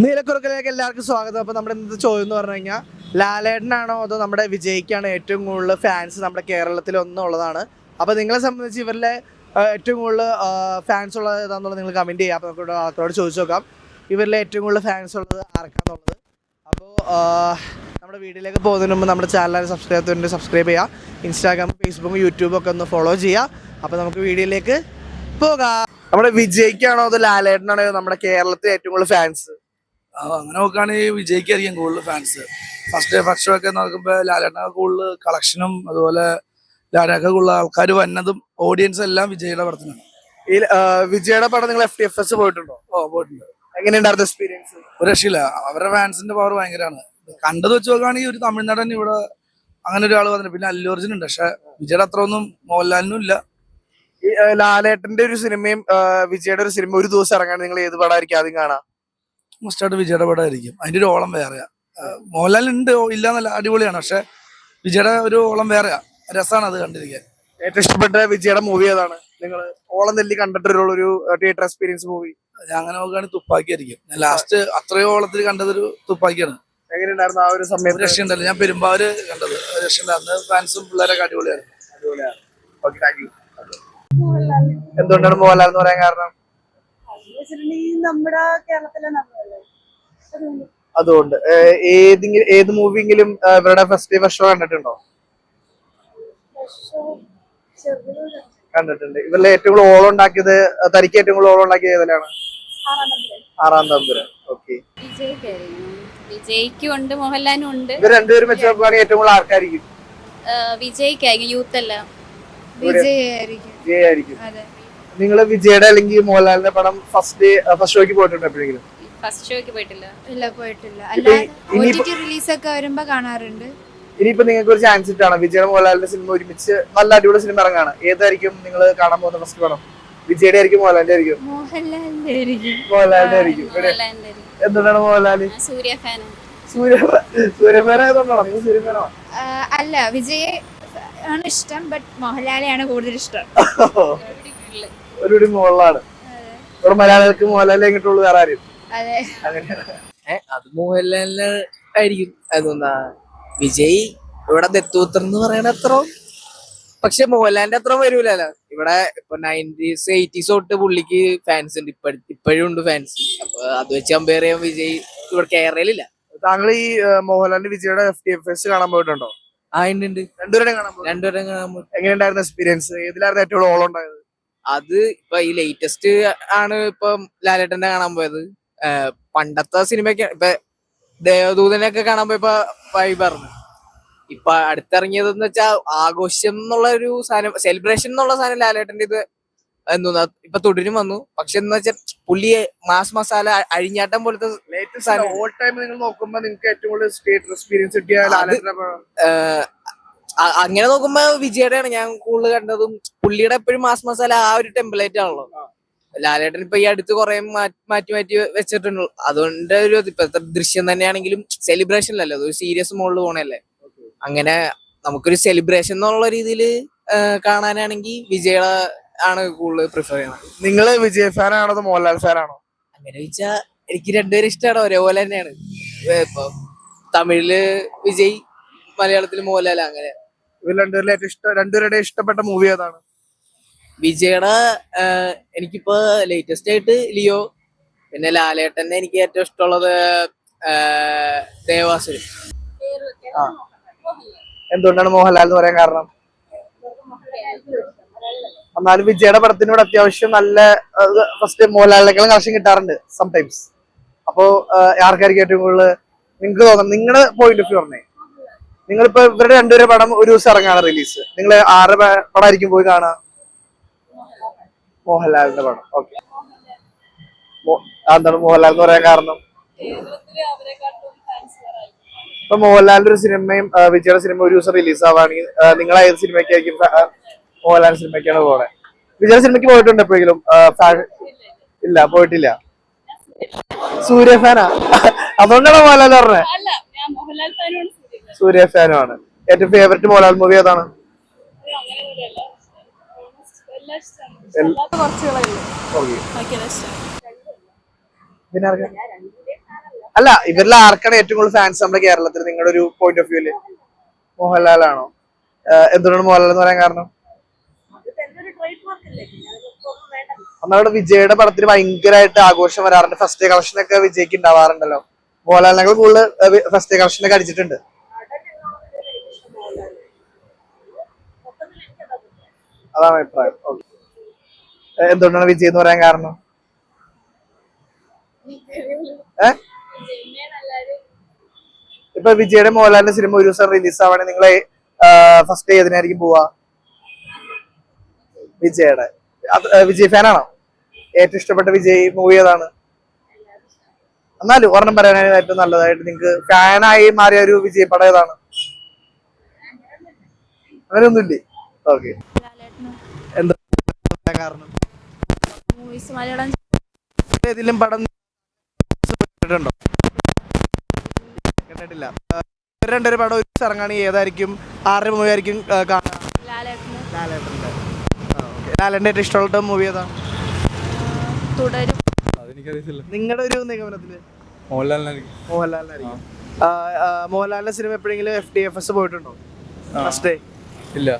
നീലക്കുറുക്കലേക്ക് എല്ലാവർക്കും സ്വാഗതം. അപ്പോൾ നമ്മുടെ ഇന്നത്തെ ചോദ്യം എന്ന് പറഞ്ഞു കഴിഞ്ഞാൽ ലാലേട്ടനാണോ അതോ നമ്മുടെ വിജയ്ക്കാണോ ഏറ്റവും കൂടുതൽ ഫാൻസ് നമ്മുടെ കേരളത്തിൽ ഒന്നുള്ളതാണ്. അപ്പോൾ നിങ്ങളെ സംബന്ധിച്ച് ഇവരിലെ ഏറ്റവും കൂടുതൽ ഫാൻസ് ഉള്ളത് ഏതാണെന്നുള്ളത് നിങ്ങൾ കമൻറ്റ് ചെയ്യുക. അപ്പോൾ നമുക്ക് ആൾക്കാരോട് ചോദിച്ചു നോക്കാം ഇവരിലെ ഏറ്റവും കൂടുതൽ ഫാൻസ് ഉള്ളത് ആർക്കാന്നുള്ളത്. അപ്പോൾ നമ്മുടെ വീഡിയോയിലേക്ക് പോകുന്നതിന് മുമ്പ് നമ്മുടെ ചാനൽ സബ്സ്ക്രൈബ് ചെയ്യുക. ഇൻസ്റ്റാഗ്രാം, ഫേസ്ബുക്ക്, യൂട്യൂബൊക്കെ ഒന്ന് ഫോളോ ചെയ്യുക. അപ്പോൾ നമുക്ക് വീഡിയോയിലേക്ക് പോകാം. നമ്മുടെ വിജയ്ക്കാണോ അതോ ലാലേട്ടനാണോ നമ്മുടെ കേരളത്തിൽ ഏറ്റവും കൂടുതൽ ഫാൻസ്? അങ്ങനെ നോക്കുകയാണെങ്കിൽ വിജയ്ക്കായിരിക്കും കൂടുതൽ ഫാൻസ്. ഫസ്റ്റ് ഷോ ഒക്കെ നോക്കുമ്പോൾ ലാലേട്ടനൊക്കെ കൂടുതൽ കളക്ഷനും അതുപോലെ ലാലേട്ടനൊക്കെ കൂടുതൽ ആൾക്കാർ വന്നതും ഓഡിയൻസ് എല്ലാം വിജയുടെ പടത്തിനാണ്. ഈ വിജയുടെ പടം നിങ്ങൾ FTFS പോയിട്ടുണ്ടോ? പോയിട്ടുണ്ട്. എങ്ങനെയുണ്ടായിരുന്നു എക്സ്പീരിയൻസ്? ഒരു രക്ഷയില്ല, അവരുടെ ഫാൻസിന്റെ പവർ ഭയങ്കരമാണ്. കണ്ടത് വെച്ച് നോക്കുകയാണെങ്കിൽ ഒരു തമിഴ്നാടൻ ഇവിടെ അങ്ങനെ ഒരാൾ വന്നിട്ട്, പിന്നെ അല്ലു അർജുൻ ഉണ്ട്. പക്ഷെ വിജയുടെ അത്ര ഒന്നും മോഹൻലാലിനും ഇല്ല. ഈ ലാലേട്ടന്റെ ഒരു സിനിമയും വിജയുടെ ഒരു സിനിമ ഒരു ദിവസം ഇറങ്ങാൻ നിങ്ങൾ ഏത് പടമായിരിക്കും ആദ്യം കാണാം? മോസ്റ്റായിട്ട് വിജയുടെ പടമായിരിക്കും. അതിന്റെ ഒരു ഓളം വേറെയാ. മോഹൻലാലിനുണ്ട് ഇല്ലാന്നല്ല, അടിപൊളിയാണ്. പക്ഷെ വിജയുടെ ഒരു ഓളം വേറെയാ, രസമാണ് അത് കണ്ടിരിക്കാൻ. ഏറ്റവും ഇഷ്ടപ്പെട്ട വിജയുടെ മൂവി ഏതാണ്? നിങ്ങൾ ഓളം നെല്ലി കണ്ടിട്ടുള്ള ഒരു തിയേറ്റർ എക്സ്പീരിയൻസ് മൂവി? അങ്ങനെ നോക്കുകയാണെങ്കിൽ തുപ്പാക്കി ആയിരിക്കും. ഞാൻ ലാസ്റ്റ് അത്രയോ ഓളത്തിൽ കണ്ടതൊരു തുപ്പാക്കിയാണ്. എങ്ങനെയുണ്ടായിരുന്നു ആ ഒരു സമയത്ത്? രക്ഷയുണ്ടല്ലോ, ഞാൻ പെരുമ്പാവൂര് കണ്ടത്. രക്ഷയുണ്ട്. അന്ന് ഫാൻസും പിള്ളേരൊക്കെ അടിപൊളിയായിരുന്നു. എന്തുകൊണ്ടാണ് മോഹൻലാൽ എന്ന് പറയാൻ കാരണം? നമ്മുടെ കേരളത്തിലെ അതുകൊണ്ട് ഏത് മൂവിയെങ്കിലും ഇവരുടെ ഫസ്റ്റ് ഷോ കണ്ടിട്ടുണ്ടോ? കണ്ടിട്ടുണ്ട്. ഇവരുടെ ഏറ്റവും കൂടുതൽ ഓളം ഉണ്ടാക്കിയത്, തനിക്ക് ഏറ്റവും കൂടുതൽ ഓളം ഉണ്ടാക്കിയത് ഏതിലാണ്? ആറാം തമ്പുരാൻ. ഓക്കെ. വിജയ്ക്കും ഉണ്ട്, മോഹൻലാലിനും ഉണ്ട്. ഇവർ രണ്ടുപേരും വെച്ച് നോക്കുകയാണെങ്കിൽ ഏറ്റവും കൂടുതൽ ആർക്കായിരിക്കും? വിജയ്ക്കായിരിക്കും. യൂത്ത് അല്ല, വിജയായിരിക്കും. നിങ്ങള് വിജയുടെ അല്ലെങ്കിൽ മോഹൻലാലിന്റെ പടം ഫസ്റ്റ് ഷോയ്ക്ക് പോയിട്ടുണ്ടോ എപ്പോഴെങ്കിലും? ഫസ്റ്റ് ഷോയ്ക്ക് പോയിട്ടില്ല. ഇല്ല, പോയിട്ടില്ല. അല്ലാതെ റിലീസ് ഒക്കെ വരുമ്പോ കാണാറുണ്ട്. ഇനിയിപ്പോ നിങ്ങൾക്ക് ഒരു ചാൻസ് ഇട്ടാണ് വിജയുടെ മോഹൻലാലിന്റെ സിനിമ ഒരുമിച്ച് നല്ല അടിപൊളി സിനിമ ഇറങ്ങാണ്, ഏതായിരിക്കും നിങ്ങൾ കാണാൻ പോകുന്ന ഫസ്റ്റ് പടം? വിജയുടെ ആയിരിക്കും മോഹൻലാലിന്റെ ആയിരിക്കും? മോഹൻലാലിന്റെ ആയിരിക്കും. എന്തുകൊണ്ടാണ് മോഹൻലാല്? സൂര്യ ഫാൻ. സൂര്യഫാൻ ആയതുകൊണ്ടാണോ നിങ്ങൾ സൂര്യഫാനോ? അല്ല, വിജയ് ആണ് ഇഷ്ടം, ബട്ട് മോഹൻലാലെയാണ് കൂടുതൽ ഇഷ്ടം. ഒരു മോഹൻലാണ്. ഇവിടെ മലയാളികൾക്ക് മോഹൻലാലിനെ എങ്ങോട്ടുള്ളൂ വേറെ ആരും? അത് മോഹൻലാലിന് ആയിരിക്കും. അതൊന്നാ വിജയ് ഇവിടെ ദത്തൂത്തർ എന്ന് പറയണ അത്ര, പക്ഷെ മോഹൻലാലിന്റെ അത്ര വരൂലല്ലോ. ഇവിടെ ഇപ്പൊ 90s 80s തൊട്ട് പുള്ളിക്ക് ഫാൻസ് ഉണ്ട്, ഇപ്പോഴും ഉണ്ട് ഫാൻസ്. അപ്പൊ അത് വെച്ച് കമ്പയർ ചെയ്യാൻ വിജയ് ഇവിടെ കേരളയിലില്ല. താങ്കൾ ഈ മോഹൻലാലിന്റെ വിജയുടെ FTFS കാണാൻ പോയിട്ടുണ്ടോ? ഉണ്ട്. രണ്ടുപേരും കാണാൻ പോയി. എങ്ങനെയുണ്ടായിരുന്നു എക്സ്പീരിയൻസ്? ഏതിലായിരുന്നു ഏറ്റവും ഓളം ഉണ്ടായത്? അത് ഇപ്പൊ ഈ ലേറ്റസ്റ്റ് ആണ് ഇപ്പൊ ലാലേട്ടന്റെ കാണാൻ പോയത്. പണ്ടത്തെ സിനിമയൊക്കെ ഇപ്പൊ ദേവദൂതനൊക്കെ കാണാൻ പോയപ്പോ വൈബായിരുന്നു. ഇപ്പൊ അടുത്തിറങ്ങിയതെന്ന് വെച്ചാൽ ആഘോഷം എന്നുള്ള ഒരു സാധനം, സെലിബ്രേഷൻ എന്നുള്ള സാധനം ലാലേട്ടന്റെ ഇത് എന്താ ഇപ്പൊ തുടരും വന്നു. പക്ഷെ എന്ന് വെച്ചാൽ പുള്ളിയെ മാസ് മസാല അഴിഞ്ഞാട്ടം പോലത്തെ ഓൾ ടൈം നിങ്ങൾ നോക്കുമ്പോ നിങ്ങൾക്ക് ഏറ്റവും കൂടുതൽ സ്റ്റേറ്റ് എക്സ്പീരിയൻസ് കിട്ടിയ അങ്ങനെ നോക്കുമ്പോ വിജയുടെയാണ് ഞാൻ കൂടുതൽ കണ്ടതും. പുള്ളിയുടെ എപ്പോഴും മാസ് മസാല ആ ഒരു ടെംപ്ലേറ്റ് ആണല്ലോ. ലാലേട്ടൻ ഇപ്പൊ ഈ അടുത്ത് കുറെ മാറ്റി വെച്ചിട്ടുണ്ട്. അതുകൊണ്ട് ഒരു ഇപ്പത്തെ ദൃശ്യം തന്നെയാണെങ്കിലും സെലിബ്രേഷനിലല്ലോ, അതൊരു സീരിയസ് മോഡിൽ പോണല്ലേ. അങ്ങനെ നമുക്കൊരു സെലിബ്രേഷൻ എന്നുള്ള രീതിയിൽ കാണാനാണെങ്കിൽ വിജയുടെ ആണ് കൂടുതൽ പ്രിഫർ ചെയ്യണം. നിങ്ങള് വിജയ് ഫാൻ ആണോ അതോ മോഹൻലാൽ ഫാൻ ആണോ? അങ്ങനെ ചോദിച്ചാ എനിക്ക് രണ്ടുപേരും ഇഷ്ടമാണ്, ഒരേപോലെ തന്നെയാണ്. ഇപ്പൊ തമിഴില് വിജയ്, മലയാളത്തില് മോഹൻലാൽ. അങ്ങനെ ഇവർ രണ്ടുപേരുടെ ഇഷ്ടപ്പെട്ട മൂവി ഏതാണ്? വിജയുടെ എനിക്കിപ്പോ ലേറ്റസ്റ്റ് ആയിട്ട് ലിയോ, പിന്നെ ലാലേട്ടന്റെ എനിക്ക് ഏറ്റവും ഇഷ്ടമുള്ളത് ദേവാസുരൻ. എന്തുകൊണ്ടാണ് മോഹൻലാൽ എന്ന് പറയാൻ കാരണം? എന്നാലും വിജയുടെ പടത്തിനോട് അത്യാവശ്യം നല്ല ഫസ്റ്റ് മോഹൻലാലിനേക്കാളും കളക്ഷൻ കിട്ടാറുണ്ട് സംടൈംസ്. അപ്പോ ആർക്കായിരിക്കും ഏറ്റവും കൂടുതൽ നിങ്ങൾക്ക് തോന്നുന്നത്? നിങ്ങളുടെ പോയിന്റ് ഓഫ് വ്യൂ പറഞ്ഞേ. നിങ്ങളിപ്പോ ഇവരുടെ രണ്ടുപേരുടെ പടം ഒരു ദിവസം ഇറങ്ങാണ് റിലീസ്, നിങ്ങൾ ആരുടെ പടമായിരിക്കും പോയി കാണാ? മോഹൻലാലിന്റെ പടം. ഓക്കെ. എന്താണ് മോഹൻലാൽ എന്ന് പറയാൻ കാരണം? ഇപ്പൊ മോഹൻലാലിന്റെ ഒരു സിനിമയും വിജയുടെ സിനിമ ഒരു ദിവസം റിലീസ് ആവുകയാണെങ്കിൽ നിങ്ങൾ ഏത് സിനിമയ്ക്കായിരിക്കും? മോഹൻലാൽ സിനിമയ്ക്കാണ് പോണേ. വിജയുടെ സിനിമയ്ക്ക് പോയിട്ടുണ്ട് എപ്പോഴെങ്കിലും? ഇല്ല, പോയിട്ടില്ല. സൂര്യ ഫാനാ? അതുകൊണ്ടാണ് മോഹൻലാൽ പറഞ്ഞത്. സൂര്യ ഫാനുമാണ്. ഏറ്റവും ഫേവറേറ്റ് മോഹൻലാൽ മൂവി ഏതാണ്? പിന്നെ അല്ല, ഇവരിൽ ആർക്കാണ് ഏറ്റവും കൂടുതൽ ഫാൻസ് നമ്മുടെ കേരളത്തിൽ നിങ്ങളുടെ ഒരു പോയിന്റ് ഓഫ് വ്യൂല്? മോഹൻലാലാണോ? എന്തുകൊണ്ടാണ് മോഹൻലാൽ എന്ന് പറയാൻ കാരണം? നമ്മുടെ വിജയുടെ പടത്തിന് ഭയങ്കരമായിട്ട് ആഘോഷം വരാറുണ്ട്. ഫസ്റ്റ് ഡേ കളക്ഷൻ ഒക്കെ വിജയ്ക്ക് ഉണ്ടാവാറുണ്ടല്ലോ. മോഹൻലാലിനേക്കാൾ കൂടുതൽ ഫസ്റ്റ് ഡേ കളക്ഷൻ ഒക്കെ അടിച്ചിട്ടുണ്ട്. അതാണ് അഭിപ്രായം. ഓക്കെ. എന്തുകൊണ്ടാണ് വിജയ് എന്ന് പറയാൻ കാരണം? ഇപ്പൊ വിജയുടെ മോഹൻലാലിന്റെ സിനിമ ഒരു ദിവസം റിലീസ് ആവാണെങ്കിൽ നിങ്ങളെ ഫസ്റ്റ് ഡേ ഏതിനായിരിക്കും പോവാ? വിജയുടെ. വിജയ് ഫാനാണോ? ഏറ്റവും ഇഷ്ടപ്പെട്ട വിജയ് മൂവി ഏതാണ്? എന്നാലും ഒരെണ്ണം പറയാനായിട്ട് ഏറ്റവും നല്ലതായിട്ട് നിങ്ങൾക്ക് ഫാനായി മാറിയ ഒരു വിജയ് പടം ഏതാണ്? അങ്ങനെയൊന്നുമില്ലേ? ഓക്കെ. എന്താ കാരണം? മൂവീസ് മലയാളം ഏതെങ്കിലും പടം കേട്ടിട്ടുണ്ടോ? കേട്ടിട്ടില്ല. രണ്ടൊരു പടം ഒരു ഇറങ്ങുകയാണെങ്കിൽ ഏതായിരിക്കും, ആരുടെ മൂവി ആയിരിക്കും കാണാൻ? ലാലേട്ടൻ്റെ. ലാലേട്ടൻ്റെ ഏറ്റവും ഇഷ്ടമുള്ള മൂവി ഏതാണ്? തുടരും. നിങ്ങളുടെ ഒരു നിഗമനത്തില്? മോഹൻലാലിനായിരിക്കും. മോഹൻലാലിന്റെ സിനിമ എപ്പോഴെങ്കിലും FTFS പോയിട്ടുണ്ടോ? ഫസ്റ്റ് ഡേ ഇല്ല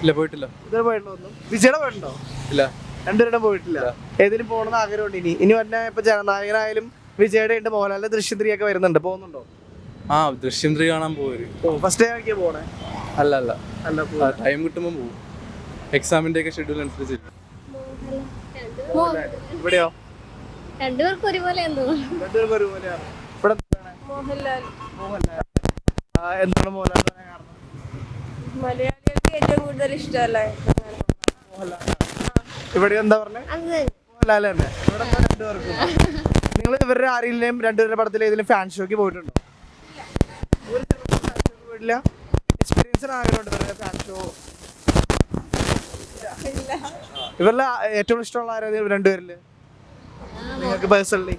ഇല്ല പോയിട്ടില്ല. ഇതുവരെ പോയിട്ടുണ്ടോ? വിജയുടെ പോയിട്ടുണ്ടോ? ഇല്ല. രണ്ടുപേരുടെ പോയിട്ടില്ല. ഏതിലും പോകണമെന്ന് ആഗ്രഹമുണ്ട് ഇനി? ഇനി വന്ന ഇപ്പൊ ജനനായകനായാലും വിജയുടെ ഉണ്ട്, മോഹൻലാലിന്റെ ദൃശ്യം 3 ഒക്കെ വരുന്നുണ്ട്. പോകുന്നുണ്ടോ? ആ ദൃശ്യം 3 കാണാൻ പോരും. ഫസ്റ്റ് ഡേ ആക്കിയാ പോണേ? അല്ല അല്ല അല്ല, ടൈം കിട്ടുമ്പോൾ പോകും. എക്സാമിന്റെ ഒക്കെ ഷെഡ്യൂൾ അനുസരിച്ച്. ഇവിടെയോ? രണ്ടുപേർക്കും ഒരുപോലെ രണ്ടുപേർക്കും ഒരുപോലെയാണ്. ഇവിടെ മോഹൻലാൽ. മോഹൻലാൽ. എന്താണ് മോഹൻലാൽ പറയാൻ കാരണം? മലയാളികൾക്ക് ഏറ്റവും കൂടുതൽ ഇഷ്ടമല്ലേ മോഹൻലാൽ. ഇവിടെ എന്താ പറഞ്ഞേ? മോഹൻലാൽ തന്നെ. ഇവിടെ രണ്ടുപേർക്കും. നിങ്ങൾ ഇവരുടെ ആരെങ്കിലും രണ്ടുപേരുടെ പടത്തിൽ ഏതെങ്കിലും ഫാൻ ഷോക്ക് പോയിട്ടുണ്ടോ? ഒരു ഫാൻ ഷോക്ക് പോയിട്ടില്ല. എക്സ്പീരിയൻസിന് ആഗ്രഹമുണ്ട് ഇവരുടെ ഫാൻ ഷോ? ഇവരുടെ ഏറ്റവും ഇഷ്ടമുള്ള ആരാധന രണ്ടുപേരില് നിങ്ങൾക്ക് പേഴ്സണലി?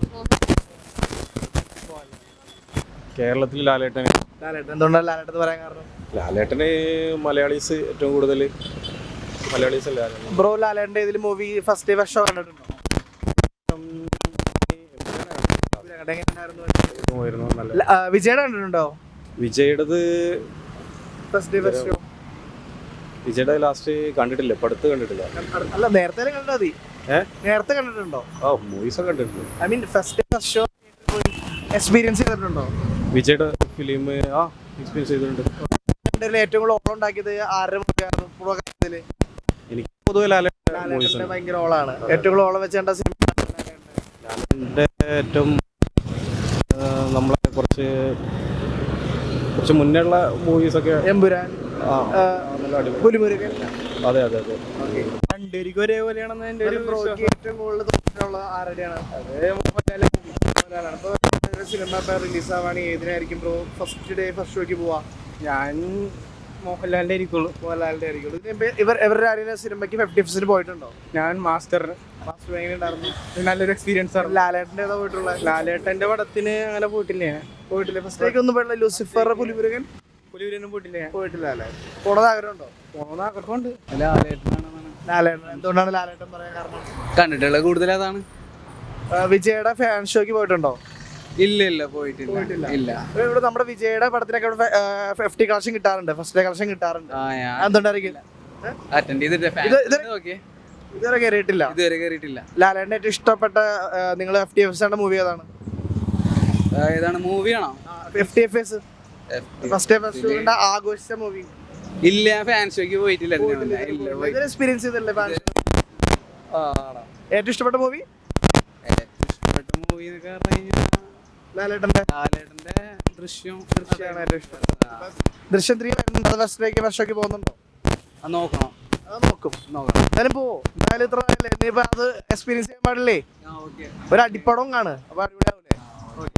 കേരളത്തിൽ ലാലേട്ടന്. ലാലേട്ടൻ. എന്തുകൊണ്ടാണ് ലാലേട്ടൻ പറയാൻ കാരണം? ലാലേട്ടന് മലയാളീസ് ഏറ്റവും കൂടുതൽ മലയാളീസ് അല്ല. ബ്രോ ലാലേട്ടൻ്റെ ഏതെങ്കിലും movie first day first show കണ്ടിട്ടുണ്ടോ? വിജയുടെ കണ്ടിട്ടുണ്ടോ? വിജയുടേത് ഫസ്റ്റ് ഡേ ഫസ്റ്റ് ഷോ? വിജയുടെ ലാസ്റ്റ് കണ്ടിട്ടില്ല, ഇപ്പൊ അടുത്ത് കണ്ടിട്ടില്ല. അല്ല, നേരത്തെ കണ്ടാ മതി. നേരത്തെ കണ്ടിട്ടുണ്ടോ? ആ മൂവീസ് ഒക്കെ കണ്ടിട്ടുണ്ട്. I mean first day first show experience ചെയ്തിട്ടുണ്ടോ? വിജയുടെ ഫിലിം എക്സ്പീരിയൻസ് ചെയ്തിട്ടുണ്ട്. ഏറ്റവും കൂടുതൽ ഓളം ഉണ്ടാക്കിയത് ആരുടെ മൂവിയായിരുന്നു? എനിക്ക് പൊതുവെ ലാലേട്ടന്റെ ഭയങ്കര ഓളാണ്. ഏറ്റവും കൂടുതൽ ഓളം വെച്ച് കണ്ട സിനിമ ലാലേട്ടന്റെ ഏറ്റവും നമ്മളെ കുറച്ച് മുന്നേയുള്ള മൂവീസ് ഒക്കെ. എമ്പുരാൻ, പുലിമുരുകൻ. അതെ അതെ അതെ. രണ്ടുപേർക്കും ഒരേപോലെയാണെന്ന് എന്റെ ഒരു ബ്രോയ്ക്ക് ഏറ്റവും കൂടുതൽ തോന്നിട്ടുള്ള ആരുടെയാണ്? മോഹൻലാലാണ്. അപ്പൊ സിനിമ റിലീസ് ആവുകയാണെങ്കിൽ ഏതിനായിരിക്കും ബ്രോ ഫസ്റ്റ് ഡേ ഫസ്റ്റ് ഷോക്ക് പോവാ? ഞാൻ മോഹൻലാലിന്റെ ആയിരിക്കുള്ളൂ. മോഹൻലാലിന്റെ ആയിരിക്കുള്ളൂ. ഇവരുടെ ആരെങ്കിലും സിനിമയ്ക്ക് 50 പോയിട്ടുണ്ടോ? ഞാൻ മാസ്റ്റർ എങ്ങനെ ഉണ്ടായിരുന്നു? നല്ലൊരു എക്സ്പീരിയൻസ് ആണ്. ലാലേട്ടന്റെ ഏതാ പോയിട്ടുള്ളത്? ലാലേട്ടന്റെ പടത്തിന് അങ്ങനെ പോയിട്ടില്ലേ? പോയിട്ടില്ല. ഫസ്റ്റ് ഡേക്ക് ഒന്നും പോയിട്ടില്ല. ലൂസിഫർ, പുലിമുരുകൻ പോയിട്ടില്ലേ? പോയിട്ടില്ല അല്ലേ? പോണത് ആഗ്രഹമുണ്ടോ? പോകുന്ന ആഗ്രഹമുണ്ട്. ലാലേട്ടൻ. എന്തുകൊണ്ടാണ് ലാലേട്ടൻ പറയാൻ കാരണം? കണ്ടിട്ടുള്ള കൂടുതൽ അതാണ്. വിജയുടെ ഫാൻ ഷോക്ക് പോയിട്ടുണ്ടോ? ഇല്ല പോയിട്ടില്ല. ഇല്ല. ഇവിടെ നമ്മുടെ വിജയുടെ പടത്തിനൊക്കെ FT കളക്ഷൻ കിട്ടാറുണ്ട്, ഫസ്റ്റ് ഡേ കളക്ഷൻ കിട്ടാറുണ്ട്. എന്തുകൊണ്ടായിരിക്കും? അറ്റൻഡ് ഇതുവരെ കയറിയിട്ടില്ല. ലാലേട്ടൻ ഏറ്റവും ഇഷ്ടപ്പെട്ട നിങ്ങൾ FTFS മൂവി ഏതാണ്? ഏതാണ് മൂവിയാണോ? FTFS first day first show ആഘോഷിച്ച മൂവി? ഇല്ല, ഫാൻ ഷോക്ക് പോയിട്ടില്ല. എക്സ്പീരിയൻസ് ചെയ്തില്ലേ ഫാൻ ഷോ? ഏറ്റവും ഇഷ്ടപ്പെട്ട മൂവി? മൂവി എന്നൊക്കെ പറഞ്ഞു കഴിഞ്ഞാൽ ലാലേട്ടന്റെ ദൃശ്യമാണ് ഏറ്റവും ഇഷ്ടം. ദൃശ്യം 3 വരുന്നുണ്ട്. അത് ഫസ്റ്റ് ഡേക്ക് ഫസ്റ്റ് ഷോക്ക് പോകുന്നുണ്ടോ? നോക്കണം. നോക്കും. എന്തായാലും പോവോ? എന്തായാലും ഇത്ര ഇനിയിപ്പോ അത് എക്സ്പീരിയൻസ് ചെയ്യാൻ പാടില്ലേ? ഒരു അടിപ്പടവും കാണും. അപ്പൊ അടിപൊളിയാവൂലേ? ഓക്കെ.